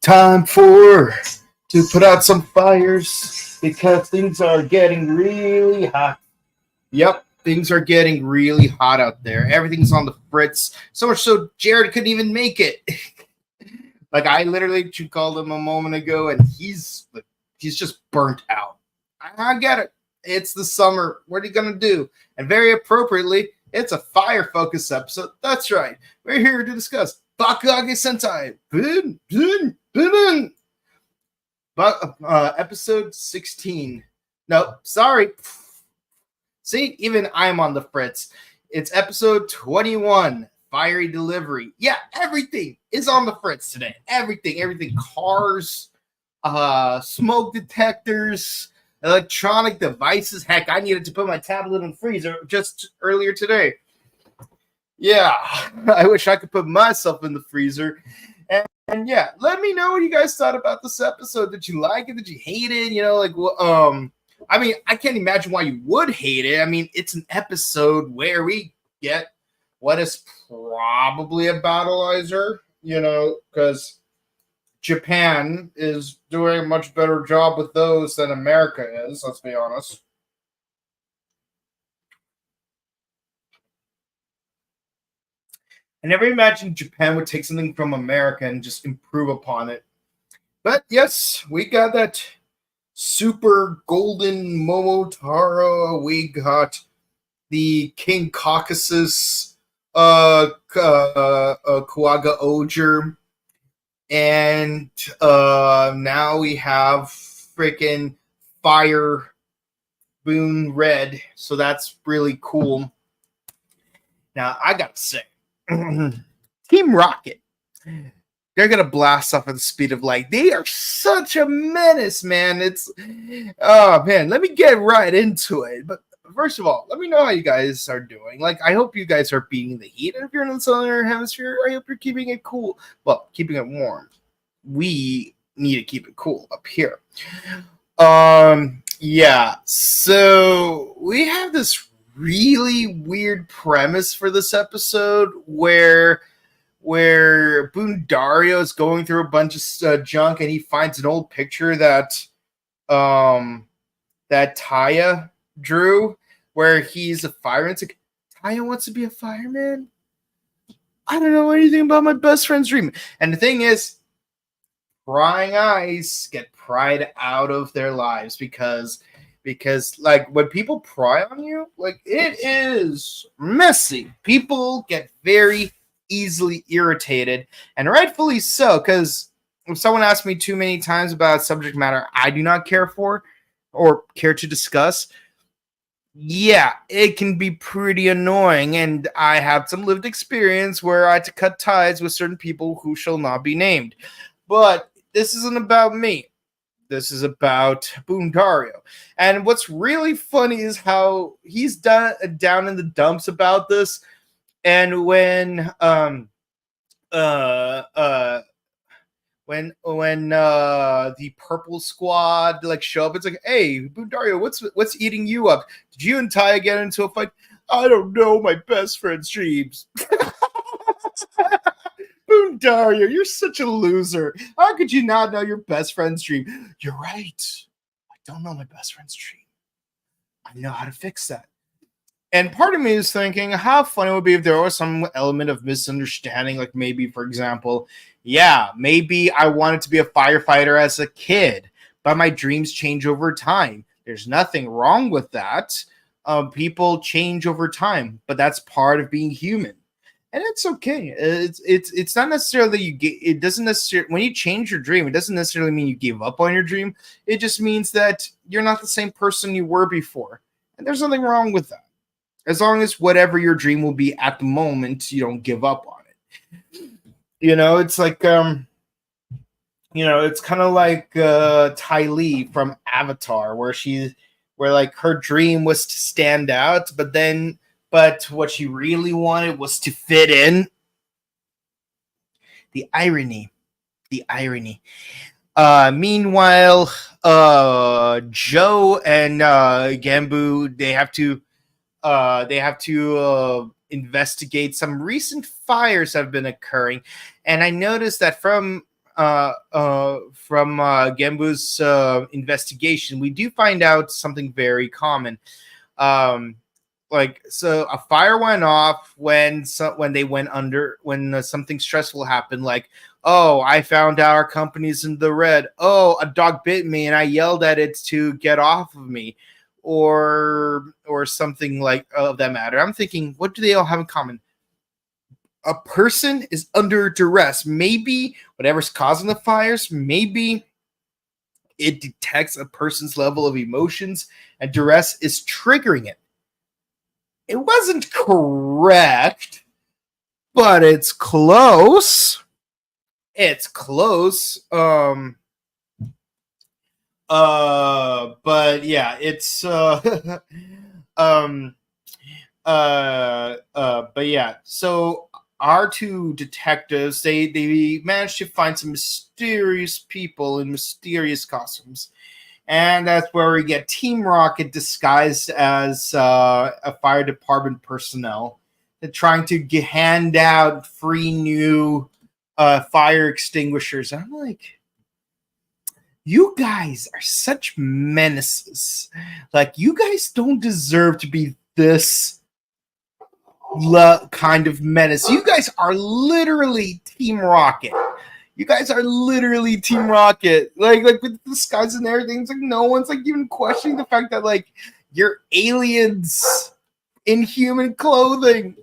Time to put out some fires because things are getting really hot. Yep, things are getting really hot out there. Everything's on the fritz. So much so Jared couldn't even make it. Like I literally called him a moment ago, and he's just burnt out. I get it. It's the summer. What are you gonna do? And very appropriately, it's a fire focus episode. That's right. We're here to discuss Bakuage Sentai Boonboomger. Episode 16. No, sorry. See, even I'm on the fritz. It's episode 21. Fiery delivery. Yeah, everything is on the fritz today. Everything. Cars, smoke detectors, electronic devices. Heck, I needed to put my tablet in the freezer just earlier today. Yeah, I wish I could put myself in the freezer. And yeah, let me know what you guys thought about this episode. Did you like it? Did you hate it? You know, like, I mean, I can't imagine why you would hate it. I mean, it's an episode where we get what is probably a battleizer, you know, because Japan is doing a much better job with those than America is, let's be honest. I never imagined Japan would take something from America and just improve upon it. But yes, we got that super golden Momotaro. We got the King Caucasus Kuaga Oger, and now we have freaking Fire Boon Red, so that's really cool. Now I gotta say, Team Rocket, they're gonna blast off at the speed of light. They are such a menace, man. Oh man, let me get right into it. But first of all, let me know how you guys are doing. Like, I hope you guys are beating the heat. And if you're in the southern hemisphere, I hope you're keeping it cool. Well, keeping it warm. We need to keep it cool up here. Yeah. So we have this really weird premise for this episode where Boondario is going through a bunch of junk, and he finds an old picture that Taya drew, where he's a fireman. It's like, Taya wants to be a fireman? I don't know anything about my best friend's dream. And the thing is, prying eyes get pried out of their lives because like when people pry on you, like, it is messy. People get very easily irritated, and rightfully so, because if someone asks me too many times about subject matter I do not care for or care to discuss, yeah, it can be pretty annoying, and I have some lived experience where I had to cut ties with certain people who shall not be named. But this isn't about me. This is about Boondario. And what's really funny is how he's down in the dumps about this, and when the purple squad like show up, it's like, hey, Boondario, what's eating you up? Did you and Taya get into a fight? I don't know my best friend's dreams. Boondario, you're such a loser. How could you not know your best friend's dream? You're right. I don't know my best friend's dream. I know how to fix that. And part of me is thinking how funny it would be if there was some element of misunderstanding. Like maybe, for example, yeah, maybe I wanted to be a firefighter as a kid, but my dreams change over time. There's nothing wrong with that. People change over time, but that's part of being human. And it's okay. It's not necessarily that you get. It doesn't necessarily, when you change your dream, it doesn't necessarily mean you give up on your dream. It just means that you're not the same person you were before, and there's nothing wrong with that. As long as whatever your dream will be at the moment, you don't give up on it. You know, it's like it's kind of like Ty Lee from Avatar, where like her dream was to stand out, but what she really wanted was to fit in. The irony. Meanwhile, Joe and Gambu, they have to investigate some recent fires that have been occurring, and I noticed that from Genbu's investigation, we do find out something very common. Um, so a fire went off when they went under, when something stressful happened, like, oh, I found out our company's in the red, oh, a dog bit me and I yelled at it to get off of me, or something like of that matter. I'm thinking, what do they all have in common? A person is under duress. Maybe whatever's causing the fires, maybe it detects a person's level of emotions and duress is triggering it. It wasn't correct, but it's close. It's close. But yeah, it's but yeah, so our two detectives, they managed to find some mysterious people in mysterious costumes, and that's where we get Team Rocket disguised as a fire department personnel. They're trying to hand out free new fire extinguishers. I'm like, you guys are such menaces. Like, you guys don't deserve to be this kind of menace. You guys are literally Team Rocket. You guys are literally Team Rocket. Like with the skies and everything. It's like no one's like even questioning the fact that like you're aliens in human clothing.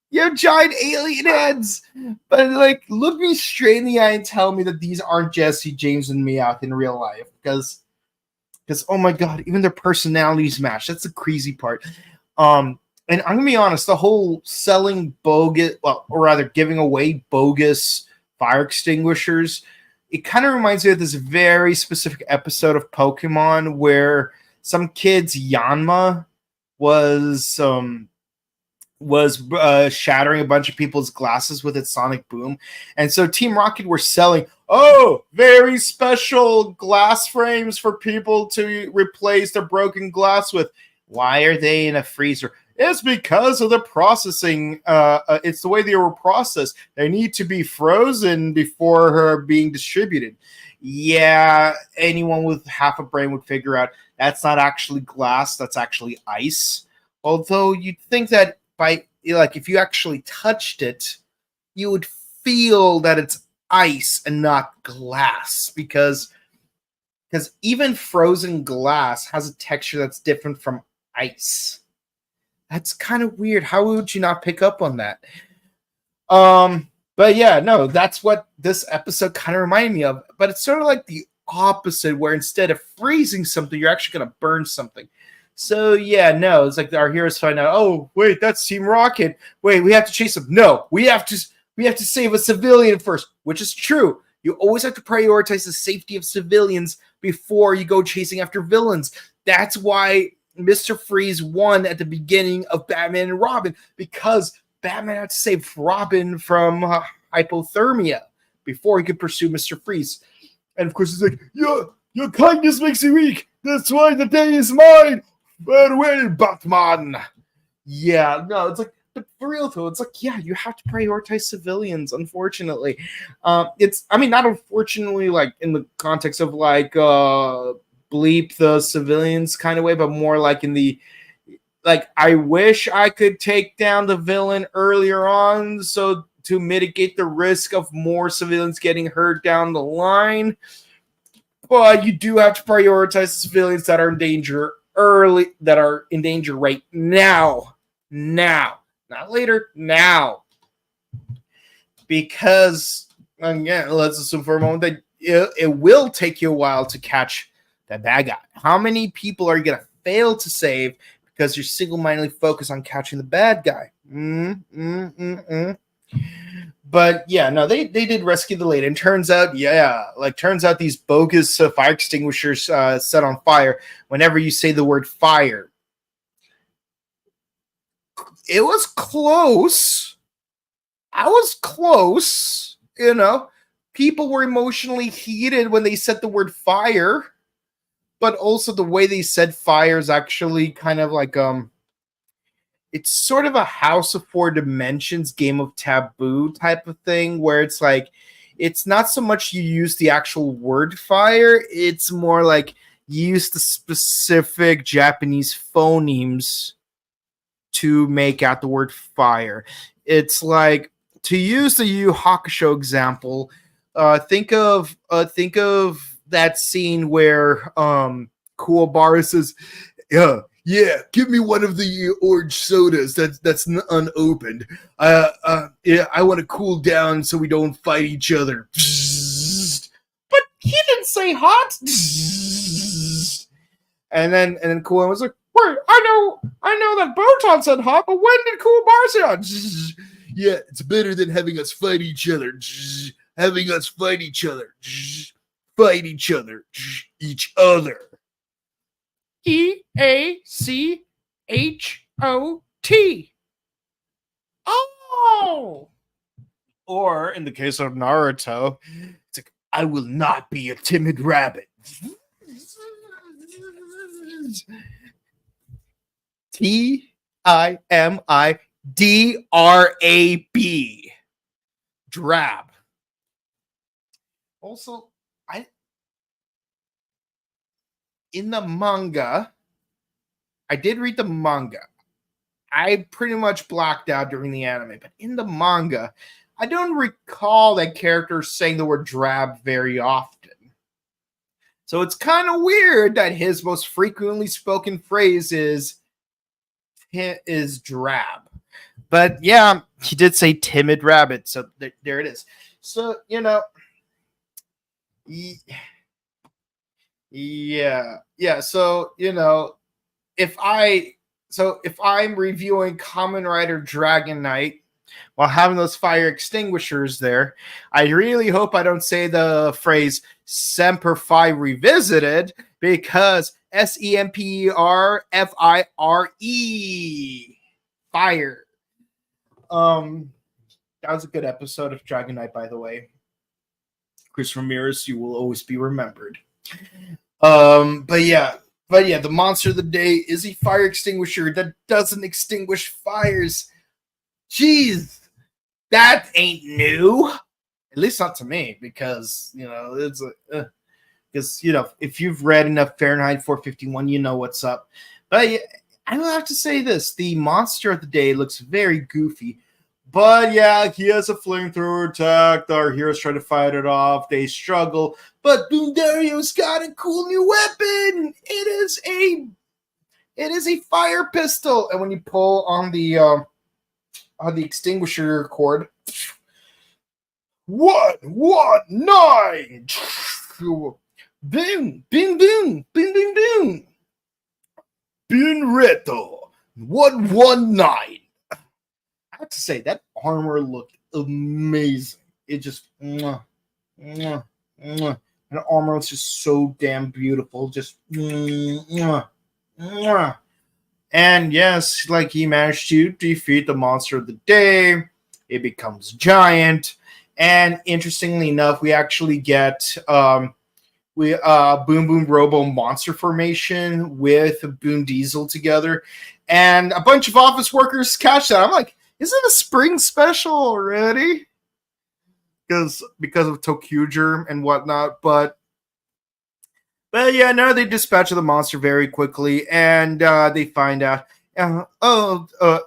You have giant alien heads. But like, look me straight in the eye and tell me that these aren't Jesse, James, and Meowth in real life. Because oh my god, even their personalities match. That's the crazy part. And I'm gonna be honest, the whole selling bogus, well, or rather giving away bogus fire extinguishers, it kind of reminds me of this very specific episode of Pokemon where some kid's Yanma was shattering a bunch of people's glasses with its sonic boom, and so Team Rocket were selling very special glass frames for people to replace their broken glass with. Why are they in a freezer? It's because of the processing. It's the way they were processed. They need to be frozen before being distributed. Yeah, anyone with half a brain would figure out that's not actually glass. That's actually ice. Although you'd think that if you actually touched it, you would feel that it's ice and not glass, because even frozen glass has a texture that's different from ice. That's kind of weird. How would you not pick up on that? But yeah, no, that's what this episode kind of reminded me of. But it's sort of like the opposite, where instead of freezing something, you're actually going to burn something. So yeah, no, it's like our heroes find out, oh, wait, that's Team Rocket. Wait, we have to chase them. No, we have to save a civilian first, which is true. You always have to prioritize the safety of civilians before you go chasing after villains. That's why Mr. Freeze won at the beginning of Batman and Robin, because Batman had to save Robin from hypothermia before he could pursue Mr. Freeze. And of course, he's like, your kindness makes me weak. That's why the day is mine. Farewell, Batman. Yeah, no, it's like, but for real though, it's like, yeah, you have to prioritize civilians, unfortunately. Not unfortunately, like in the context of like bleep the civilians kind of way, but more like in the, like, I wish I could take down the villain earlier on so to mitigate the risk of more civilians getting hurt down the line. But you do have to prioritize the civilians that are in danger early, that are in danger right now. Now. Not later, now. Because, again, let's assume for a moment that it will take you a while to catch that bad guy. How many people are you going to fail to save because you're single-mindedly focused on catching the bad guy? But yeah, no, they did rescue the lady. And turns out these bogus fire extinguishers set on fire whenever you say the word fire. It was close. I was close, People were emotionally heated when they said the word fire. But also the way they said fire is actually kind of like it's sort of a House of Four Dimensions, Game of Taboo type of thing, where it's like it's not so much you use the actual word fire, it's more like you use the specific Japanese phonemes to make out the word fire. It's like, to use the Yu Yu Hakusho example, think of that scene where Kuwabara says, yeah, give me one of the orange sodas that's unopened. Yeah, I want to cool down so we don't fight each other. But he didn't say hot. And then Kuwabara was like, wait, I know that Botan said hot, but when did Kuwabara say hot? Yeah, it's better than having us fight each other. Having us fight each other. Fight each other. Each other. EACHOT. Oh! Or in the case of Naruto, it's like, I will not be a timid rabbit. TIMIDRAB. Drab. Also, in the manga, I did read the manga. I pretty much blacked out during the anime, but in the manga, I don't recall that character saying the word drab very often. So it's kind of weird that his most frequently spoken phrase is drab. But yeah, he did say timid rabbit, so there it is. So, yeah. So, if I'm reviewing Kamen Rider Dragon Knight while having those fire extinguishers there, I really hope I don't say the phrase Semper Fi Revisited, because SEMPERFIRE fire. That was a good episode of Dragon Knight, by the way. Chris Ramirez, you will always be remembered. But yeah, the monster of the day is a fire extinguisher that doesn't extinguish fires. Jeez, that ain't new. At least not to me, because it's because if you've read enough Fahrenheit 451, you know what's up. But I will have to say this: the monster of the day looks very goofy. But yeah, he has a flamethrower attack. Our heroes try to fight it off. They struggle, but Boondario's got a cool new weapon. It is a fire pistol, and when you pull on the extinguisher cord, 119, boom, boom, boom, boom, boom, boom, Binreto 119. I have to say, that armor looked amazing. It just, and the armor was just so damn beautiful. Just, and yes, like, he managed to defeat the monster of the day. It becomes giant, and interestingly enough, we actually get Boom Boom Robo monster formation with Boom Diesel together, and a bunch of office workers catch that. I'm like, isn't it a spring special already? Because of Tokuger and whatnot, but yeah, no, they dispatch the monster very quickly, and they find out.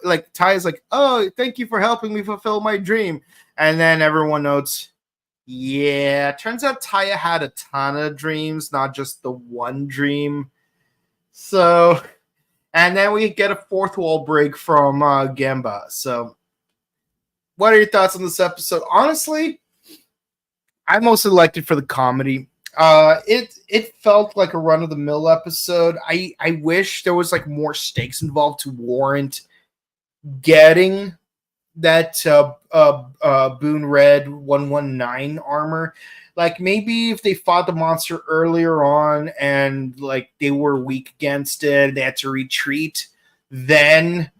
Like Tai is like, oh, thank you for helping me fulfill my dream, and then everyone notes, yeah, turns out Taya had a ton of dreams, not just the one dream. So. And then we get a fourth wall break from Gemba. So, what are your thoughts on this episode? Honestly, I mostly liked it for the comedy. It felt like a run of the mill episode. I wish there was like more stakes involved to warrant getting that Boon Red 119 armor. Like, maybe if they fought the monster earlier on and like they were weak against it, they had to retreat, then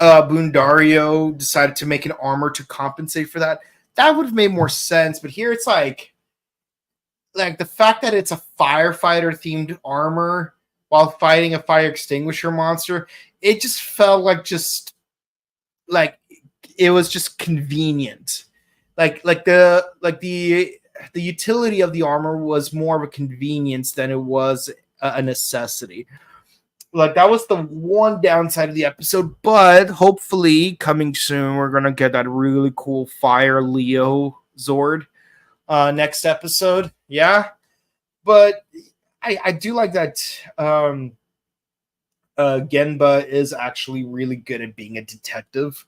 Boondario decided to make an armor to compensate for that. That would have made more sense. But here it's like the fact that it's a firefighter themed armor while fighting a fire extinguisher monster, it just felt like it was just convenient. the utility of the armor was more of a convenience than it was a necessity. Like, that was the one downside of the episode, but hopefully coming soon we're gonna get that really cool Fire Leo Zord next episode. Yeah, but I do like that Genba is actually really good at being a detective.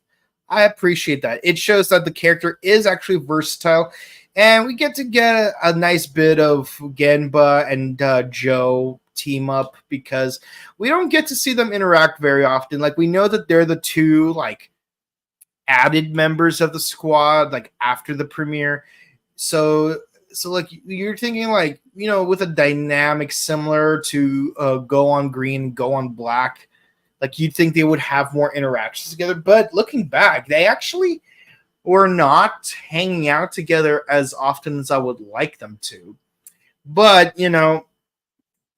I appreciate that. It shows that the character is actually versatile, and we get a nice bit of Genba and Joe team up, because we don't get to see them interact very often. Like, we know that they're the two like added members of the squad, like after the premiere. So like, you're thinking, like, with a dynamic similar to Go on Green, Go on Black, like, you'd think they would have more interactions together. But looking back, they actually were not hanging out together as often as I would like them to. But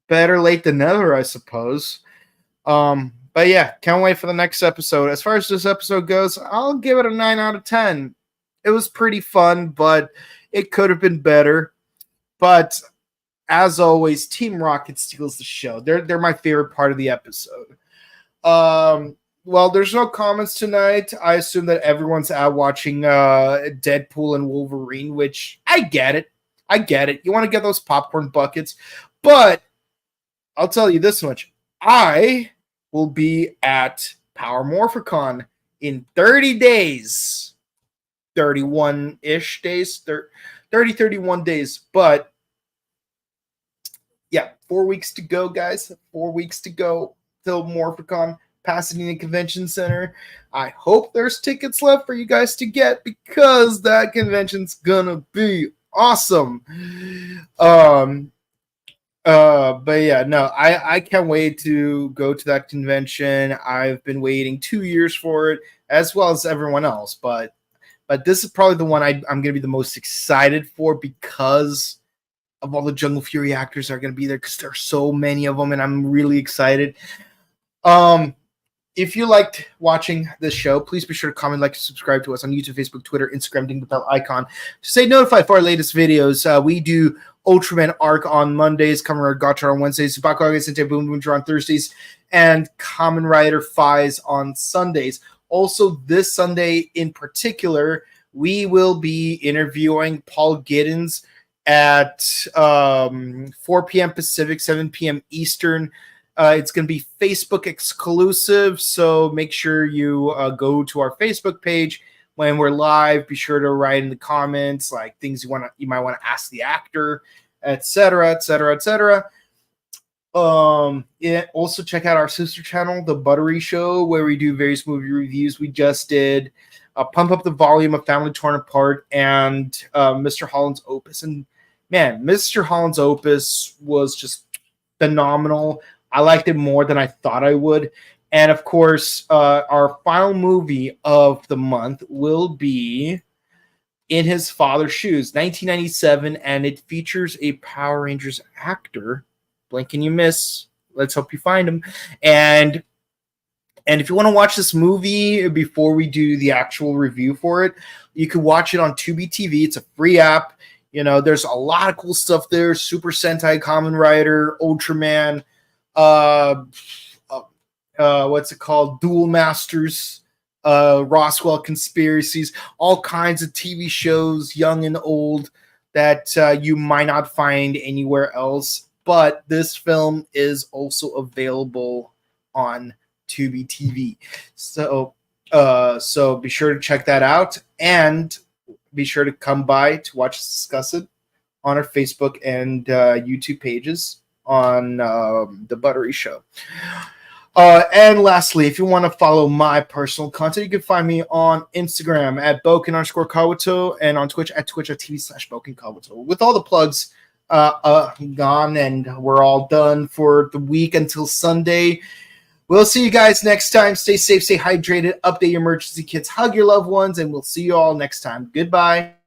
better late than never, I suppose. But yeah, can't wait for the next episode. As far as this episode goes, I'll give it a 9 out of 10. It was pretty fun, but it could have been better. But as always, Team Rocket steals the show. They're my favorite part of the episode. Well, there's no comments tonight. I assume that everyone's out watching Deadpool and Wolverine, which I get it. You want to get those popcorn buckets. But I'll tell you this much. I will be at Power Morphicon in 30 days. 31-ish days. 31 days. But yeah, 4 weeks to go, guys. 4 weeks to go till Morphicon, Pasadena Convention Center. I hope there's tickets left for you guys to get, because that convention's gonna be awesome. But yeah, no, I can't wait to go to that convention. I've been waiting 2 years for it, as well as everyone else. But this is probably the one I'm going to be the most excited for, because of all the Jungle Fury actors that are going to be there, because there are so many of them, and I'm really excited. If you liked watching this show, please be sure to comment, like, and subscribe to us on YouTube, Facebook, Twitter, Instagram, ding the bell icon to stay notified for our latest videos. We do Ultraman Arc on Mondays, Kamen Rider Gotcha on Wednesdays, Bakuage Sentai Boonboomger on Thursdays, and Kamen Rider Fies on Sundays. Also, this Sunday in particular, we will be interviewing Paul Giddens at 4 p.m. Pacific, 7 p.m. Eastern. It's going to be Facebook exclusive, so make sure you go to our Facebook page when we're live. Be sure to write in the comments like things you might want to ask the actor, etc., etc., etc. Yeah. Also, check out our sister channel, The Buttery Show, where we do various movie reviews. We just did Pump Up the Volume of Family Torn Apart and Mr. Holland's Opus. And man, Mr. Holland's Opus was just phenomenal. I liked it more than I thought I would. And of course, our final movie of the month will be In His Father's Shoes, 1997, and it features a Power Rangers actor. Blink and you miss. Let's hope you find him. And if you want to watch this movie before we do the actual review for it, you can watch it on Tubi TV. It's a free app. There's a lot of cool stuff there. Super Sentai, Kamen Rider, Ultraman, what's it called? Duel Masters, Roswell Conspiracies, all kinds of TV shows, young and old, that you might not find anywhere else. But this film is also available on Tubi TV. So be sure to check that out, and be sure to come by to watch us discuss it on our Facebook and YouTube pages on The Buttery Show. And lastly, if you want to follow my personal content, you can find me on Instagram at Boken_Kawato and on Twitch at twitch.tv/BokenKawato. With all the plugs gone, and we're all done for the week until Sunday. We'll see you guys next time. Stay safe, stay hydrated, update your emergency kits, hug your loved ones, and we'll see you all next time. Goodbye.